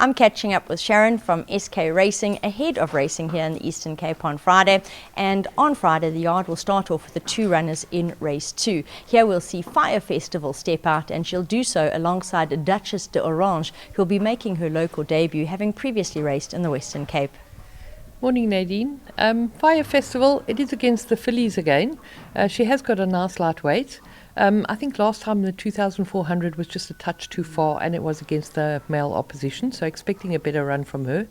I'm catching up with Sharon from SK Racing ahead of racing here in the Eastern Cape on Friday. And on Friday, the yard will start off with the two runners in race 2. Here we'll see Fire Festival step out, and she'll do so alongside Duchess de Orange, who'll be making her local debut, having previously raced in the Western Cape. Morning, Nadine. Fire Festival, it is against the fillies again. She has got a nice lightweight. I think last time the 2,400 was just a touch too far, and it was against the male opposition, so expecting a better run from her.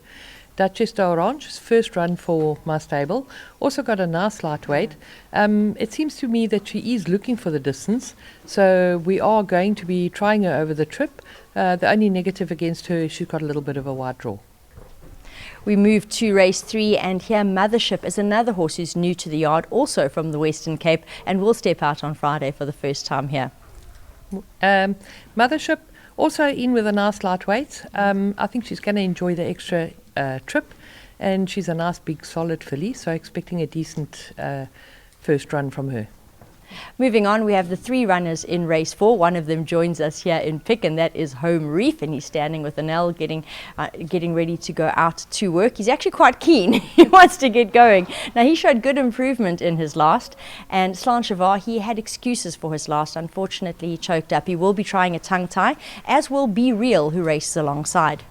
Duchess d'Orange's first run for my stable, also got a nice lightweight. It seems to me that she is looking for the distance, so we are going to be trying her over the trip. The only negative against her is she's got a little bit of a wide draw. We move to race 3, and here Mothership is another horse who's new to the yard, also from the Western Cape, and will step out on Friday for the first time here. Mothership also in with a nice lightweight. I think she's going to enjoy the extra trip, and she's a nice big solid filly, so expecting a decent first run from her. Moving on, we have the 3 runners in race 4. One of them joins us here in Pick, and that is Home Reef, and he's standing with Anel getting ready to go out to work. He's actually quite keen. He wants to get going. Now, he showed good improvement in his last, and Slanchevar, he had excuses for his last. Unfortunately, he choked up. He will be trying a tongue tie, as will Be Real, who races alongside.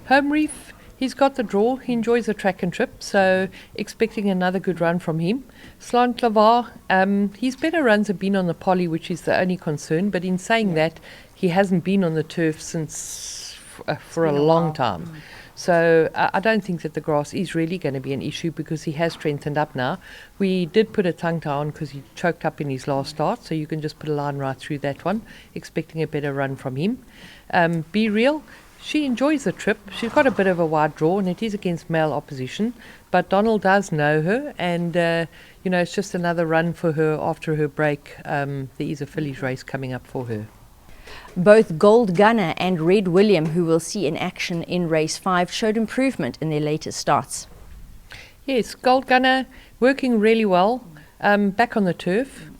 Home Reef, he's got the draw. He enjoys the track and trip, so expecting another good run from him. Slanchevar, his better runs have been on the poly, which is the only concern. But in saying that, he hasn't been on the turf since for a long time. So I don't think that the grass is really going to be an issue, because he has strengthened up now. We did put a tongue tie on because he choked up in his last start, so you can just put a line right through that one, expecting a better run from him. Be Real, she enjoys the trip. She's got a bit of a wide draw, and it is against male opposition. But Donald does know her, and it's just another run for her after her break. There is a fillies race coming up for her. Both Gold Gunner and Red William, who we'll see in action in race 5, showed improvement in their latest starts. Yes, Gold Gunner working really well, back on the turf.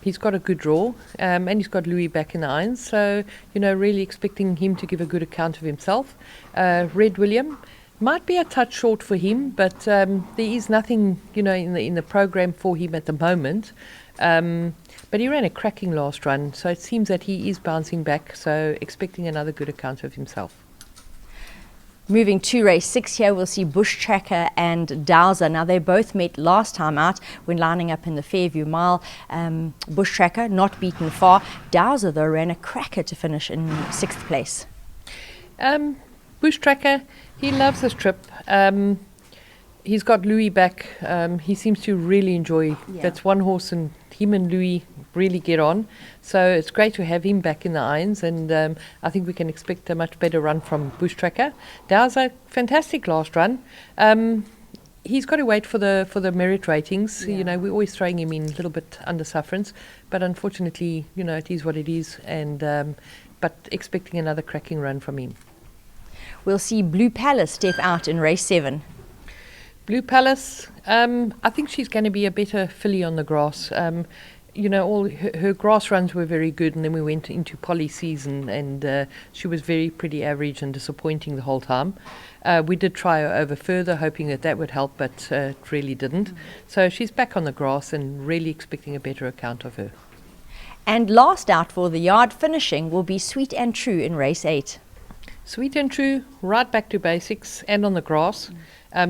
He's got a good draw, and he's got Louis back in the irons, so really expecting him to give a good account of himself. Red William might be a touch short for him, but there is nothing in the program for him at the moment. But he ran a cracking last run, so it seems that he is bouncing back, so expecting another good account of himself. Moving to race 6 here, we'll see Bush Tracker and Dowser. Now, they both met last time out when lining up in the Fairview Mile. Bush Tracker not beaten far. Dowser, though, ran a cracker to finish in 6th place. Bush Tracker, he loves this trip. He's got Louis back. He seems to really enjoy. That's one horse, and him and Louis really get on. So it's great to have him back in the irons, and I think we can expect a much better run from Bush Tracker. Dowser, fantastic last run. He's got to wait for the merit ratings. We're always throwing him in a little bit under sufferance, but unfortunately, it is what it is, and but expecting another cracking run from him. We'll see Blue Palace step out in race 7. Blue Palace, I think she's going to be a better filly on the grass. All her grass runs were very good, and then we went into poly season, and she was pretty average and disappointing the whole time. We did try her over further, hoping that would help, but it really didn't. So she's back on the grass, and really expecting a better account of her. And last out for the yard finishing will be Sweet and True in race 8. Sweet and True, right back to basics and on the grass.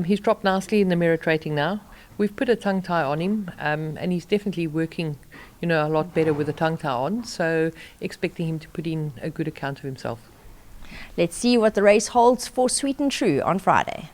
He's dropped nicely in the merit rating now. We've put a tongue tie on him, and he's definitely working, a lot better with a tongue tie on. So expecting him to put in a good account of himself. Let's see what the race holds for Sweet and True on Friday.